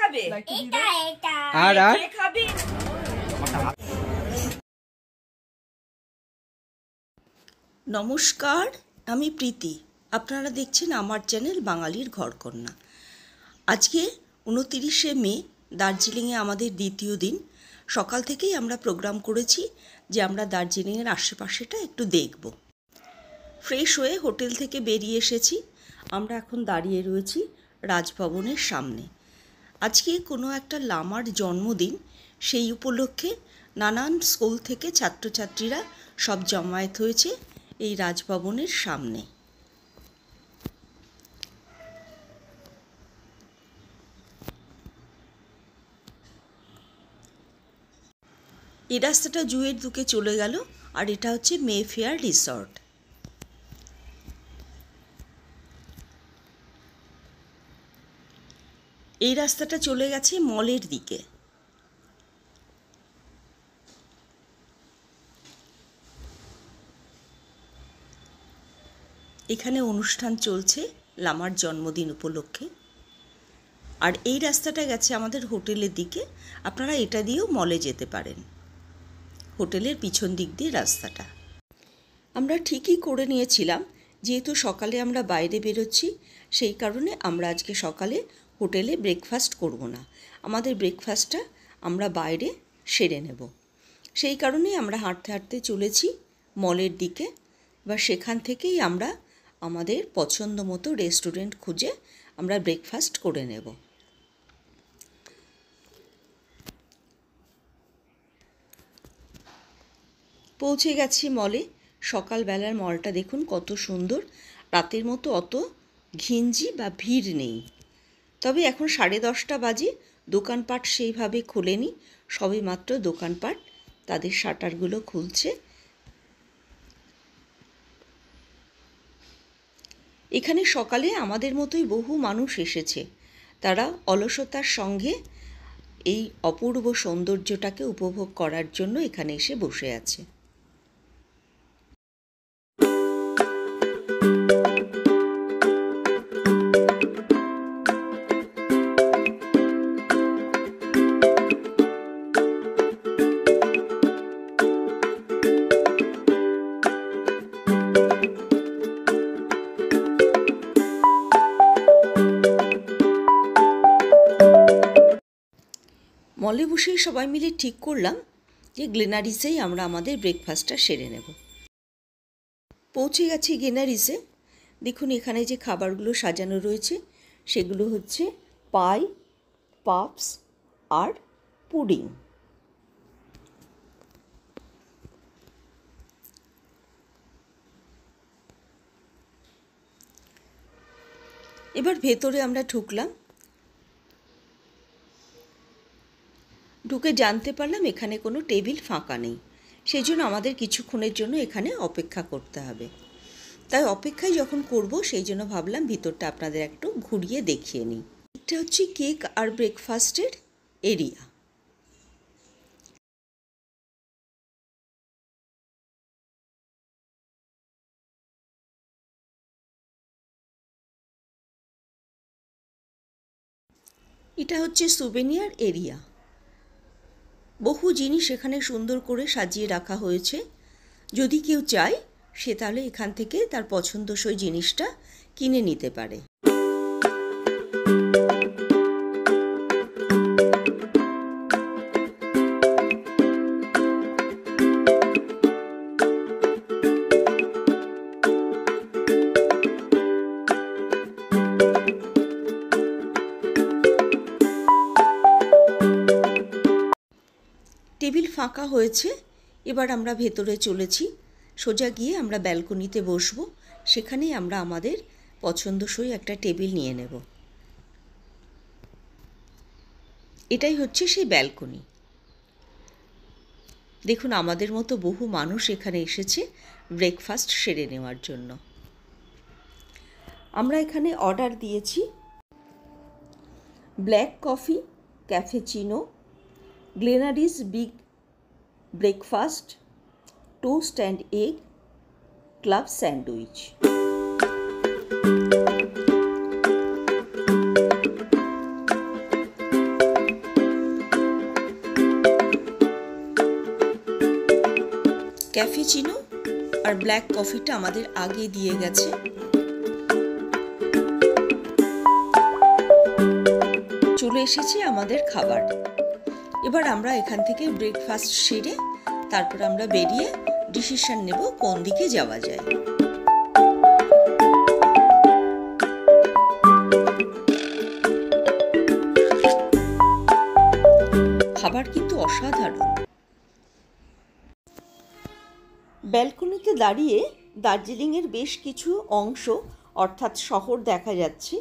খাবে? আর কে খাবে? নমস্কার, আমি প্রীতি। আপনারা দেখছেন আমার চ্যানেল বাঙালির ঘরকন্যা। আজকে 29শে মে, দার্জিলিংয়ে আমাদের দ্বিতীয় দিন। সকাল থেকেই আমরা প্রোগ্রাম করেছি যে আমরা দার্জিলিংয়ের আশেপাশেটা একটু দেখব। ফ্রেশ হয়ে হোটেল থেকে বেরিয়ে এসেছি। আমরা এখন দাঁড়িয়ে রয়েছি রাজভবনের সামনে। আজকে কোনো একটা লামার জন্মদিন, সেই উপলক্ষে নানান স্কুল থেকে ছাত্রছাত্রীরা সব জমায়েত হয়েছে এই রাজভবনের সামনে। এই রাস্তাটা জুয়ের দিকে চলে গেল, আর এটা হচ্ছে মেফেয়ার রিসর্ট। এই রাস্তাটা চলে গেছে মলের দিকে। এখানে অনুষ্ঠান চলছে লামার জন্মদিন উপলক্ষে। আর এই রাস্তাটা গেছে আমাদের হোটেলের দিকে। আপনারা এটা দিয়েও মলে যেতে পারেন, হোটেলের পিছন দিক দিয়ে রাস্তাটা। আমরা ঠিকই করে নিয়েছিলাম, যেহেতু সকালে আমরা বাইরে বেরোচ্ছি, সেই কারণে আমরা আজকে সকালে হোটেলে ব্রেকফাস্ট করব না। আমাদের ব্রেকফাস্টটা আমরা বাইরে সেরে নেব। সেই কারণেই আমরা হাঁটতে হাঁটতে চলেছি মলের দিকে। এবার সেখান থেকেই আমরা আমাদের পছন্দ মতো রেস্টুরেন্ট খুঁজে আমরা ব্রেকফাস্ট করে নেব। পৌঁছে গেছি মলে। সকালবেলার মলটা দেখুন কত সুন্দর। রাতের মতো অত ঘিঞ্জি বা ভিড় নেই। তবে এখন 10:30 বাজে, দোকানপাট সেইভাবে খোলেনি। সবে মাত্র দোকানপাট তাদের শাটারগুলো খুলছে। এখানে সকালে আমাদের মতোই বহু মানুষ এসেছে। তারা অলসতার সঙ্গে এই অপূর্ব সৌন্দর্যটাকে উপভোগ করার জন্য এখানে এসে বসে আছে। মলে বসেই সবাই মিলে ঠিক করলাম যে গ্লেনারিসেই আমরা আমাদের ব্রেকফাস্টটা সেরে নেব। পৌঁছে গেছি গ্লেনারিসে। দেখুন এখানে যে খাবারগুলো সাজানো রয়েছে সেগুলো হচ্ছে পাই, পাপস আর পুডিং। এবার ভেতরে আমরা ঢুকলাম। ঢুকে জানতে পারলাম এখানে কোনো টেবিল ফাঁকা নেই। সেই জন্য আমাদের কিছুক্ষণের জন্য এখানে অপেক্ষা করতে হবে। তাই অপেক্ষায় যখন করব, সেই জন্য ভাবলাম ভিতরটা আপনাদের একটু ঘুরিয়ে দেখিয়ে নিই। এটা হচ্ছে কেক আর ব্রেকফাস্টের এরিয়া। এটা হচ্ছে সুভেনিয়ার এরিয়া। বহু জিনিস এখানে সুন্দর করে সাজিয়ে রাখা হয়েছে। যদি কেউ চায় সে তাহলে এখান থেকে তার পছন্দসই জিনিসটা কিনে নিতে পারে। টেবিল ফাঁকা হয়েছে। এবার আমরা ভেতরে চলেছি। সোজা গিয়ে আমরা ব্যালকনিতে বসবো। সেখানেই আমরা আমাদের পছন্দসই একটা টেবিল নিয়ে নেব। এটাই হচ্ছে সেই ব্যালকনি। দেখুন আমাদের মতো বহু মানুষ এখানে এসেছে ব্রেকফাস্ট সেরে নেওয়ার জন্য। আমরা এখানে অর্ডার দিয়েছি black coffee, cappuccino, Glenary's big breakfast, toast and egg, club sandwich. Cappuccino আর ব্ল্যাক কফিটা আমাদের আগে দিয়ে গেছে। চলে এসেছে আমাদের খাবার। এবার আমরা এখান থেকে ব্রেকফাস্ট সেরে তারপর আমরা বেরিয়ে ডিসিশন নেব কোন দিকে যাওয়া যায়। খাবার কিন্তু অসাধারণ। ব্যালকনিতে দাঁড়িয়ে দার্জিলিংয়ের বেশ কিছু অংশ অর্থাৎ শহর দেখা যাচ্ছে।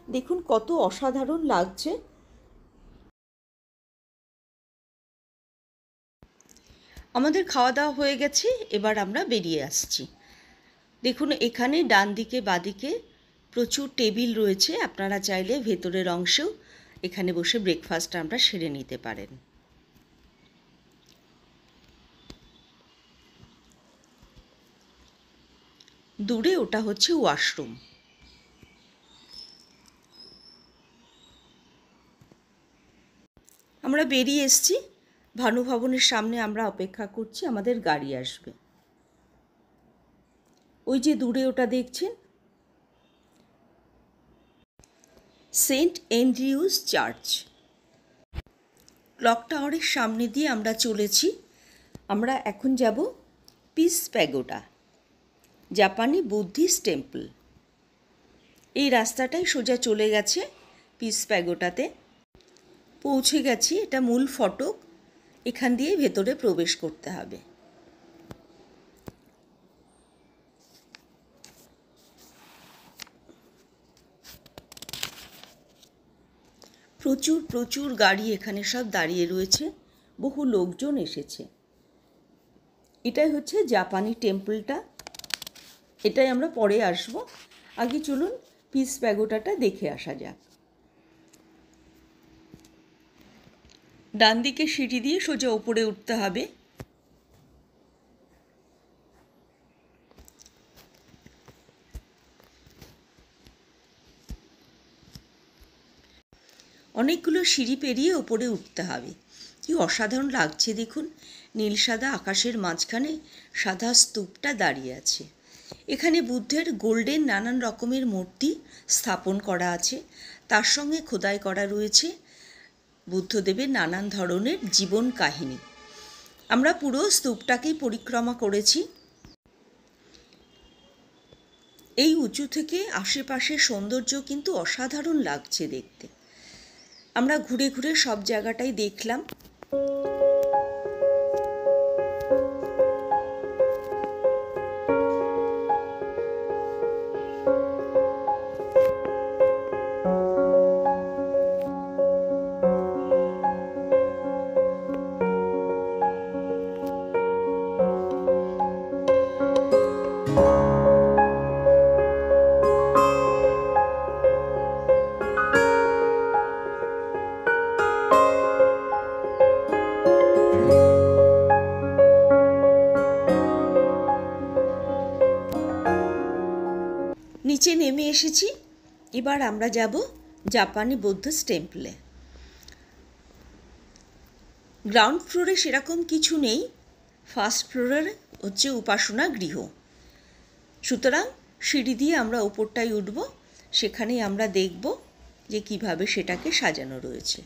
দেখুন কত অসাধারণ লাগছে। আমাদের খাওয়া দাওয়া হয়ে গেছে, এবার আমরা বেরিয়ে আসছি। দেখুন এখানে ডান দিকে বাদিকে প্রচুর টেবিল রয়েছে, আপনারা চাইলে ভেতরের অংশেও এখানে বসে ব্রেকফাস্ট আমরা সেরে নিতে পারেন। দূরে ওটা হচ্ছে ওয়াশরুম। আমরা বেরিয়ে এসেছি, ভানু ভবনের সামনে আমরা অপেক্ষা করছি, আমাদের গাড়ি আসবে। ওই যে দূরে ওটা দেখছেন, সেন্ট অ্যান্ড্রিউজ চার্চ। ক্লক টাওয়ারের সামনে দিয়ে আমরা চলেছি। আমরা এখন যাব পিস প্যাগোডা, জাপানি বুদ্ধিস্ট টেম্পল। এই রাস্তাটাই সোজা চলে গেছে পিস প্যাগোডাতে। পৌঁছে গেছি, এটা মূল ফটক, এখান দিয়ে ভেতরে প্রবেশ করতে হবে। প্রচুর প্রচুর গাড়ি এখানে সব দাঁড়িয়ে রয়েছে, বহু লোকজন এসেছে। এটাই হচ্ছে জাপানি টেম্পলটা, এটাই আমরা পরে আসব। আগে চলুন পিস প্যাগোডাটা দেখে আসা যাক। ডান দিকে সিঁড়ি দিয়ে সোজা উপরে উঠতে হবে। অনেকগুলো সিঁড়ি পেরিয়ে ওপরে উঠতে হবে। কি অসাধারণ লাগছে দেখুন, নীল সাদা আকাশের মাঝখানে সাদা স্তূপটা দাঁড়িয়ে আছে। এখানে বুদ্ধের গোল্ডেন নানান রকমের মূর্তি স্থাপন করা আছে, তার সঙ্গে খোদাই করা রয়েছে বুদ্ধদেবের নানান ধরনের জীবন কাহিনী। আমরা পুরো স্তূপটাকেই পরিক্রমা করেছি। এই উঁচু থেকে আশেপাশের সৌন্দর্য কিন্তু অসাধারণ লাগছে দেখতে। আমরা ঘুরে ঘুরে সব জায়গাটাই দেখলাম। নিচে নেমে এসেছি, এবার আমরা যাব জাপানি বুদ্ধিস্ট টেম্পলে। গ্রাউন্ড ফ্লোরে সেরকম কিছু নেই, ফার্স্ট ফ্লোরে হচ্ছে উপাসনা গৃহ। সুতরাং সিঁড়ি দিয়ে আমরা ওপরটায় উঠব, সেখানেই আমরা দেখব যে কিভাবে সেটাকে সাজানো রয়েছে।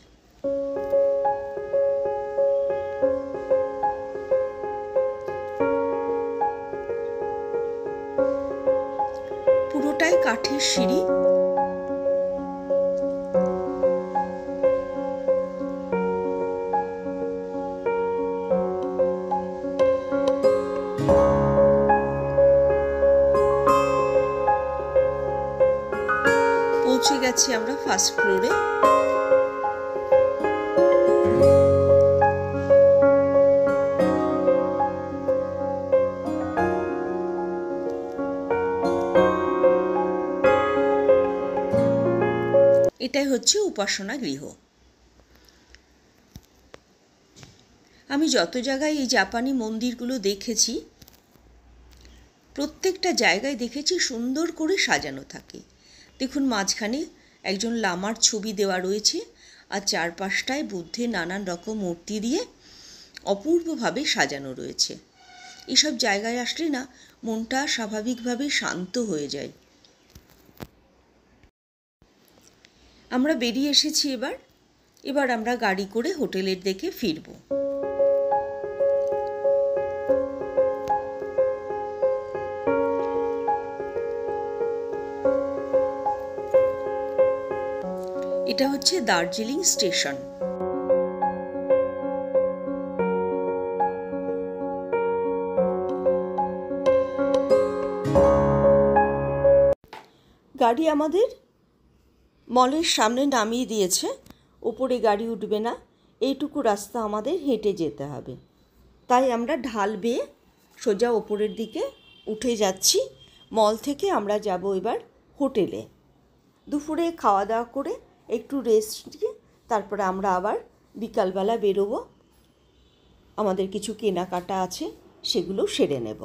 পুরোটাই কাঠের সিঁড়ি। পৌঁছে গেছি আমরা ফার্স্ট ফ্লোরে। এটাই হচ্ছে উপাসনা গৃহ। আমি যত জায়গায় এই জাপানি মন্দিরগুলো দেখেছি, প্রত্যেকটা জায়গায় দেখেছি সুন্দর করে সাজানো থাকে। দেখুন মাঝখানে একজন লামার ছবি দেওয়া রয়েছে, আর চারপাশটায় বুদ্ধের নানান রকম মূর্তি দিয়ে অপূর্বভাবে সাজানো রয়েছে। এইসব জায়গায় আসলে না মনটা স্বাভাবিকভাবে শান্ত হয়ে যায়। আমরা বেরিয়ে এসেছি। এবার আমরা গাড়ি করে হোটেলের দিকে ফিরব। এটা হচ্ছে দার্জিলিং স্টেশন। গাড়ি আমাদের মলের সামনে নামিয়ে দিয়েছে। ওপরে গাড়ি উঠবে না, এইটুকু রাস্তা আমাদের হেঁটে যেতে হবে। তাই আমরা ঢাল বেয়ে সোজা ওপরের দিকে উঠে যাচ্ছি। মল থেকে আমরা যাব এবার হোটেলে। দুপুরে খাওয়া দাওয়া করে একটু রেস্ট নিয়ে তারপরে আমরা আবার বিকালবেলা বেরোবো। আমাদের কিছু কেনাকাটা আছে, সেগুলো সেরে নেব।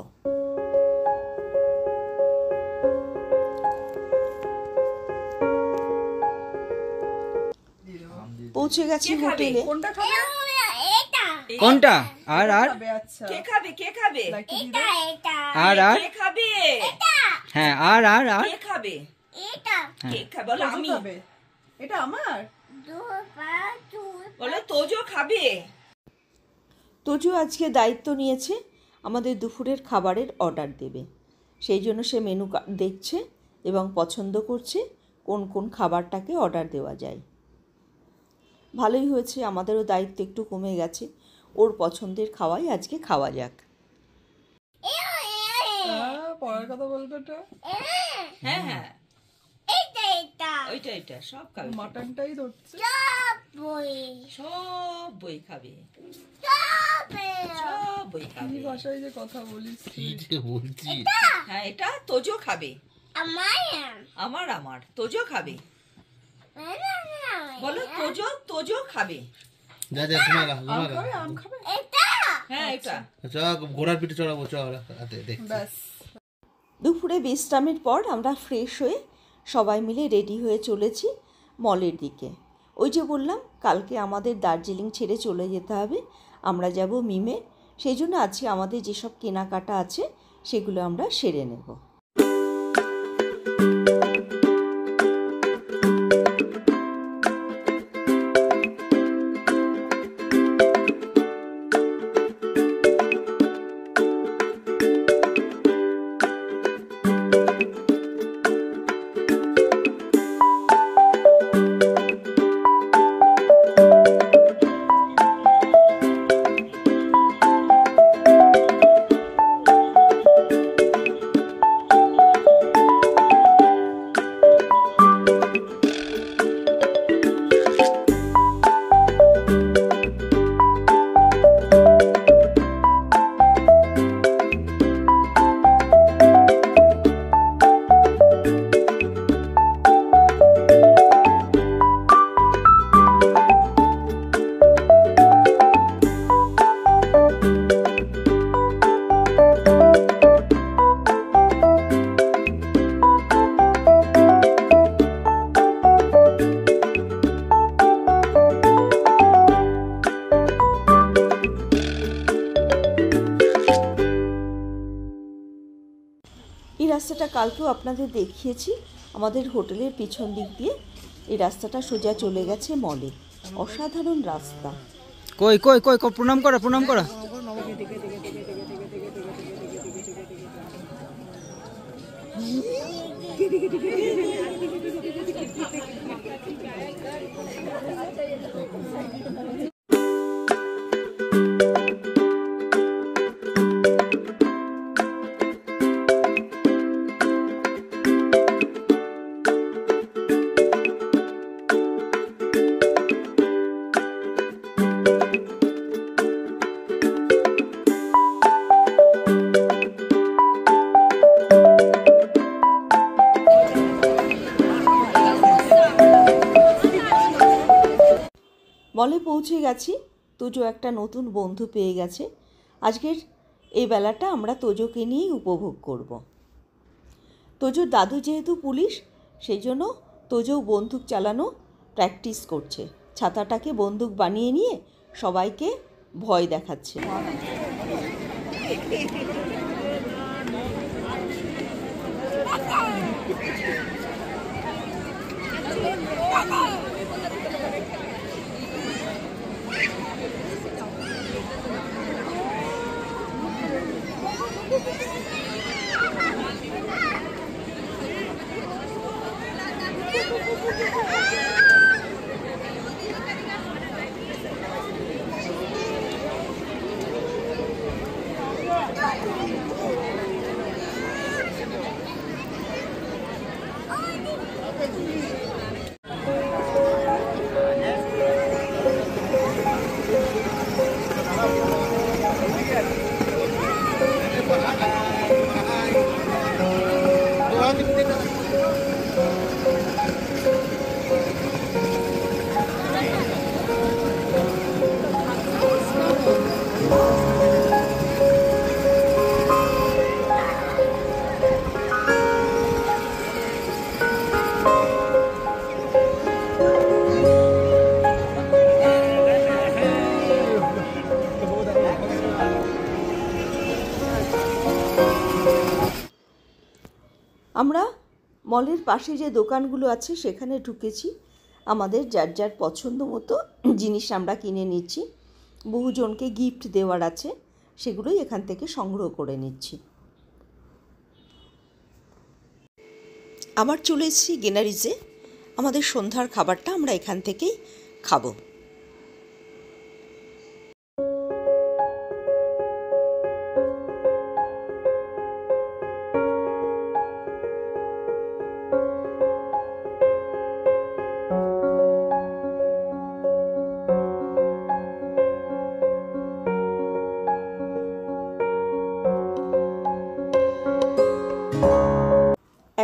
পৌঁছে গেছি হোটেলে। কোনটা? আর কে খাবে? কে খাবে? আর কে খাবে? হ্যাঁ, আর কে খাবে? কে খাবে? বলো আমি। এটা আমার। বলো তোজো খাবে। তোজো আজকে দায়িত্ব নিয়েছে আমাদের দুপুরের খাবারের অর্ডার দেবে। সেই জন্য সে মেনু কার্ড দেখছে এবং পছন্দ করছে কোন কোন খাবারটাকে অর্ডার দেওয়া যায়। ভালোই হয়েছে, আমাদেরও দায়িত্ব একটু কমে গেছে। ওর পছন্দের খাওয়াই আজকে খাওয়া যাক। পরের কথা বলবে এটা। হ্যাঁ হ্যাঁ, ওইটা সব খাবে। মাটনটাই ধরছে। সব বই খাবে। সব বই খাবে। কি ভাষায় যে কথা বলিস তুই? হ্যাঁ, এটা তোজো খাবে। আমার তোজো খাবে। বলো তোজো খাবে। আম খাবে। হ্যাঁ, এটা ঘোড়ার পিঠে চড়াবো। ব্যাস। দুপুরে বিশ্রামের পর আমরা ফ্রেশ হয়ে সবাই মিলে রেডি হয়ে চলেছি মলের দিকে। ওই যে বললাম কালকে আমাদের দার্জিলিং ছেড়ে চলে যেতে হবে, আমরা যাব মিমে। সেই জন্য আজকে আমাদের যেসব কেনাকাটা আছে সেগুলো আমরা সেরে নেব। এই রাস্তাটা কালকেও আপনাদের দেখিয়েছি। আমাদের হোটেলের পিছন দিক দিয়ে এই রাস্তাটা সোজা চলে গেছে মলে। অসাধারণ রাস্তা। কই কই কই কই, প্রণাম করা প্রণাম করা। মলে পৌঁছে গেছি। তোজো একটা নতুন বন্ধু পেয়ে গেছে। আজকের এই বেলাটা আমরা তোজোকে নিয়েই উপভোগ করব। তোজোর দাদু যেহেতু পুলিশ, সেই জন্য তোজো বন্দুক চালানো প্র্যাকটিস করছে। ছাতাটাকে বন্দুক বানিয়ে নিয়ে সবাইকে ভয় দেখাচ্ছে। আমরা মলের পাশে যে দোকানগুলো আছে সেখানে ঢুকেছি। আমাদের যার যার পছন্দ মতো জিনিস আমরা কিনে নিচ্ছি। বহুজনকে গিফট দেওয়ার আছে, সেগুলোই এখান থেকে সংগ্রহ করে নিচ্ছি। আবার চলে এসেছি গেনারিজে। আমাদের সন্ধ্যার খাবারটা আমরা এখান থেকেই খাবো।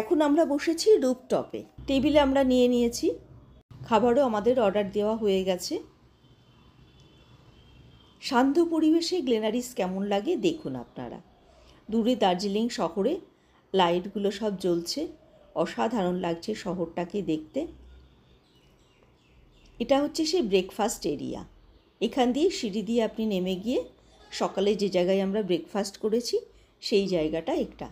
এখন আমরা বসেছি রুফটপে। টেবিলে আমরা নিয়ে নিয়েছি, খাবারও আমাদের অর্ডার দেওয়া হয়ে গেছে। শান্ত পরিবেশে গ্লেনারিস কেমন লাগে দেখুন আপনারা। দূরে দার্জিলিং শহরে লাইটগুলো সব জ্বলছে, অসাধারণ লাগছে শহরটাকে দেখতে। এটা হচ্ছে সেই ব্রেকফাস্ট এরিয়া। এখান দিয়ে সিঁড়ি দিয়ে আপনি নেমে গিয়ে সকালে যে জায়গায় আমরা ব্রেকফাস্ট করেছি সেই জায়গাটা একটা।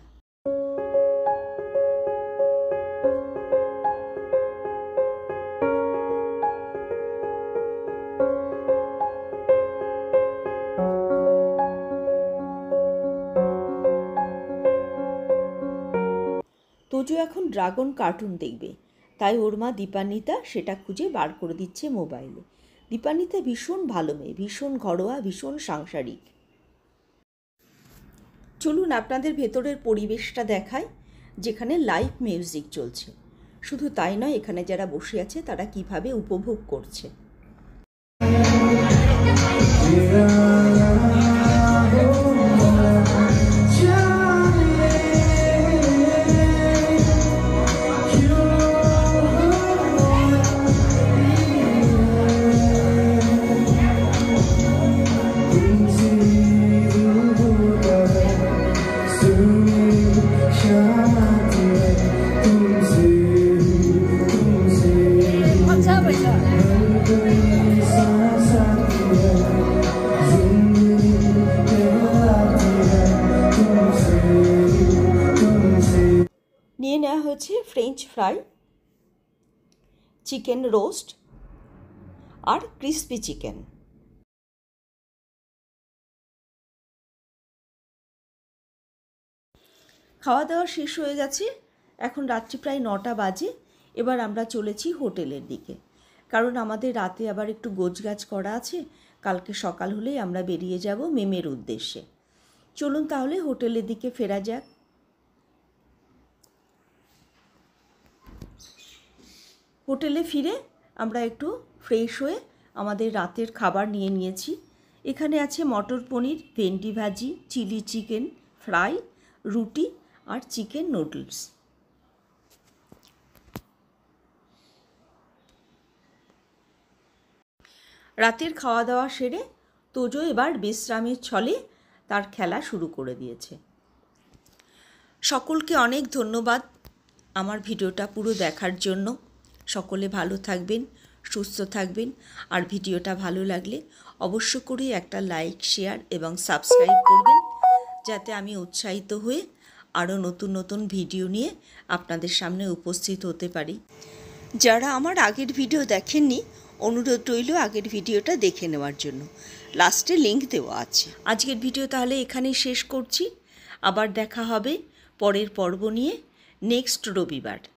তোজো এখন ড্রাগন কার্টুন দেখবে, তাই ওর মা দীপান্বিতা সেটা খুঁজে বার করে দিচ্ছে মোবাইলে। দীপান্বিতা ভীষণ ভালো মেয়ে, ভীষণ ঘরোয়া, ভীষণ সাংসারিক। চলুন আপনাদের ভেতরের পরিবেশটা দেখায়, যেখানে লাইভ মিউজিক চলছে। শুধু তাই নয়, এখানে যারা বসে আছে তারা কিভাবে উপভোগ করছে। নিয়ে নেওয়া হয়েছে ফ্রেঞ্চ ফ্রাই, চিকেন রোস্ট আর ক্রিসপি চিকেন। খাওয়া দাওয়া শেষ হয়ে গেছে, এখন রাত্রি প্রায় 9টা বাজে। এবার আমরা চলেছি হোটেলের দিকে, কারণ আমাদের রাতে আবার একটু গোছগাছ করা আছে। কালকে সকাল হলেই আমরা বেরিয়ে যাব মেমের উদ্দেশ্যে। চলুন তাহলে হোটেলের দিকে ফেরা যাক। হোটেলে ফিরে আমরা একটু ফ্রেশ হয়ে আমাদের রাতের খাবার নিয়ে নিয়েছি। এখানে আছে মটর পনির, ভেন্ডি ভাজি, চিলি চিকেন ফ্রাই, রুটি আর চিকেন নুডলস। রাতের খাওয়া দাওয়া সেরে তোজো এবার বিশ্রামের ছলে তার খেলা শুরু করে দিয়েছে। সকলকে অনেক ধন্যবাদ আমার ভিডিওটা পুরো দেখার জন্য। সকলে ভালো থাকবেন, সুস্থ থাকবেন। আর ভিডিওটা ভালো লাগলে অবশ্য করে একটা লাইক, শেয়ার এবং সাবস্ক্রাইব করবেন, যাতে আমি উৎসাহিত হয়ে আরও নতুন নতুন ভিডিও নিয়ে আপনাদের সামনে উপস্থিত হতে পারি। যারা আমার আগের ভিডিও দেখেননি, অনুরোধ রইল আগের ভিডিওটা দেখে নেওয়ার জন্য। লাস্টে লিংক দেওয়া আছে। আজকের ভিডিও তাহলে এখানেই শেষ করছি। আবার দেখা হবে পরের পর্ব নিয়ে নেক্সট রবিবার।